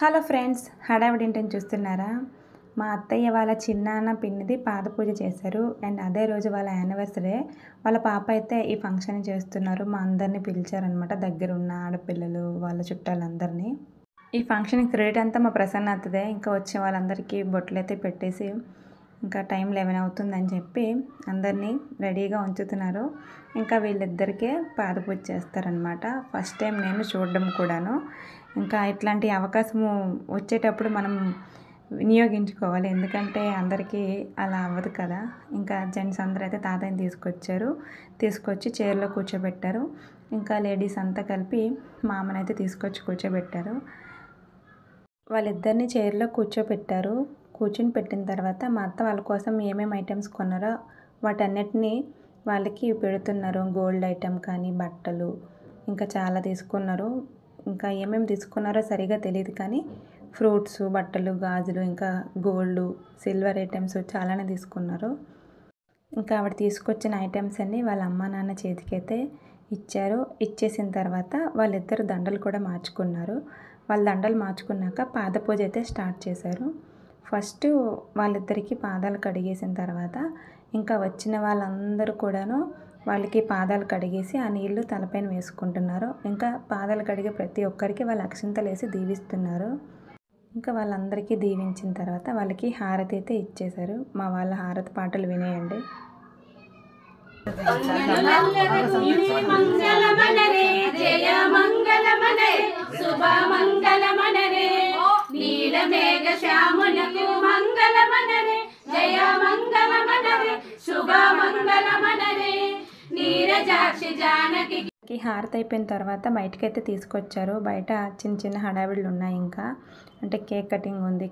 Hello friends, హడావిడింటని చూస్తున్నారా? మా అత్తయ్య వాళ్ళ చిన్నాన్న పిన్నిది పాద పూజ చేశారు. అండ్ అదే రోజు వాళ్ళ యానివర్సరీ. వాళ్ళ పాప అయితే ఈ ఫంక్షన్ చేస్తున్నారు. మా అందరినీ పిలిచారనమాట, దగ్గరున్న ఆడపిల్లలు వాళ్ళ చుట్టాలందరినీ. ఈ ఫంక్షన్కి క్రెడిట్ అంతా మా ప్రసన్న అత్తదే. ఇంకా వచ్చే వాళ్ళందరికీ బొట్లు అయితే పెట్టేసి ఇంకా టైం 11 అవుతుందని చెప్పి అందరినీ రెడీగా ఉంచుతున్నారు. ఇంకా వీళ్ళిద్దరికే పాద పూజ చేస్తారనమాట. ఫస్ట్ టైం నేను చూడడం కూడాను. ఇంకా ఇట్లాంటి అవకాశము వచ్చేటప్పుడు మనం వినియోగించుకోవాలి, ఎందుకంటే అందరికీ అలా అవ్వదు కదా. ఇంకా జెంట్స్ అందరూ అయితే తాతయ్యని తీసుకొచ్చి చైర్లో కూర్చోబెట్టారు. ఇంకా లేడీస్ అంతా కలిపి మా అమ్మనైతే తీసుకొచ్చి కూర్చోబెట్టారు. వాళ్ళిద్దరిని చైర్లో కూర్చోబెట్టారు. కూర్చుని పెట్టిన తర్వాత మా అత్త వాళ్ళ కోసం ఏమేమి ఐటమ్స్ కొన్నారో వాటన్నిటినీ వాళ్ళకి పెడుతున్నారు. గోల్డ్ ఐటమ్ కానీ, బట్టలు ఇంకా చాలా తీసుకున్నారు. ఇంకా ఏమేమి తీసుకున్నారో సరిగా తెలియదు కానీ ఫ్రూట్స్, బట్టలు, గాజులు, ఇంకా గోల్డ్, సిల్వర్ ఐటమ్స్ చాలానే తీసుకున్నారు. ఇంకా ఆవిడ తీసుకొచ్చిన ఐటమ్స్ అన్నీ వాళ్ళ అమ్మ నాన్న చేతికైతే ఇచ్చారు. ఇచ్చేసిన తర్వాత వాళ్ళిద్దరు దండలు కూడా మార్చుకున్నారు. వాళ్ళ దండలు మార్చుకున్నాక పాద పూజ అయితే స్టార్ట్ చేశారు. ఫస్ట్ వాళ్ళిద్దరికీ పాదాలు కడిగేసిన తర్వాత ఇంకా వచ్చిన వాళ్ళందరూ కూడాను వాళ్ళకి పాదాలు కడిగేసి ఆ నీళ్లు తలపైన వేసుకుంటున్నారు. ఇంకా పాదాలు కడిగే ప్రతి ఒక్కరికి వాళ్ళు అక్షింతలు వేసి దీవిస్తున్నారు. ఇంకా వాళ్ళందరికీ దీవించిన తర్వాత వాళ్ళకి హారతి అయితే ఇచ్చేశారు. మా వాళ్ళ హారతి పాటలు వినేయండి. హారతి అయిపోయిన తర్వాత బయటకైతే తీసుకొచ్చారు. బయట చిన్న చిన్న హడావిడులు ఉన్నాయి. ఇంకా అంటే కేక్ కటింగ్ ఉంది.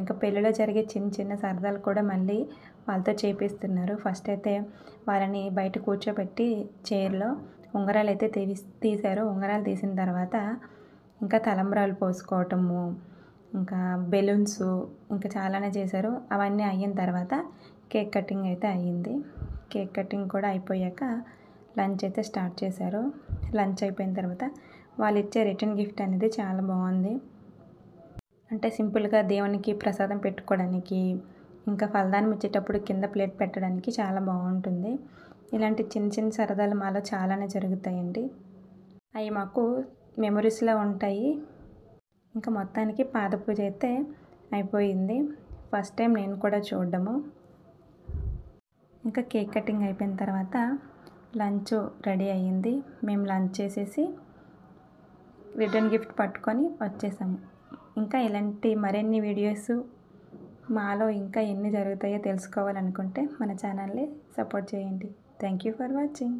ఇంకా పెళ్ళిలో జరిగే చిన్న చిన్న సరదాలు కూడా మళ్ళీ వాళ్ళతో చేపిస్తున్నారు. ఫస్ట్ అయితే వాళ్ళని బయట కూర్చోబెట్టి చైర్లో ఉంగరాలు అయితే తీశారు. ఉంగరాలు తీసిన తర్వాత ఇంకా తలంబ్రాలు పోసుకోవటము, ఇంకా బెలూన్స్, ఇంకా చాలానే చేశారు. అవన్నీ అయిన తర్వాత కేక్ కటింగ్ అయితే అయ్యింది. కేక్ కటింగ్ కూడా అయిపోయాక లంచ్ అయితే స్టార్ట్ చేశారు. లంచ్ అయిపోయిన తర్వాత వాళ్ళు ఇచ్చే రిటర్న్ గిఫ్ట్ అనేది చాలా బాగుంది. అంటే సింపుల్గా దేవునికి ప్రసాదం పెట్టుకోవడానికి, ఇంకా ఫలదానం ఇచ్చేటప్పుడు కింద ప్లేట్ పెట్టడానికి చాలా బాగుంటుంది. ఇలాంటి చిన్న చిన్న సరదాలు మాలో చాలానే జరుగుతాయండి. అవి మాకు మెమరీస్లో ఉంటాయి. ఇంకా మొత్తానికి పాద పూజ అయితే అయిపోయింది. ఫస్ట్ టైం నేను కూడా చూడడము. ఇంకా కేక్ కటింగ్ అయిపోయిన తర్వాత లంచ్ రెడీ అయ్యింది. మేము లంచ్ చేసేసి రిటర్న్ గిఫ్ట్ పట్టుకొని వచ్చేసాము. ఇంకా ఇలాంటి మరిన్ని వీడియోస్ మాలో ఇంకా ఎన్ని జరుగుతాయో తెలుసుకోవాలనుకుంటే మన ఛానల్ని సపోర్ట్ చేయండి. Thank you for watching.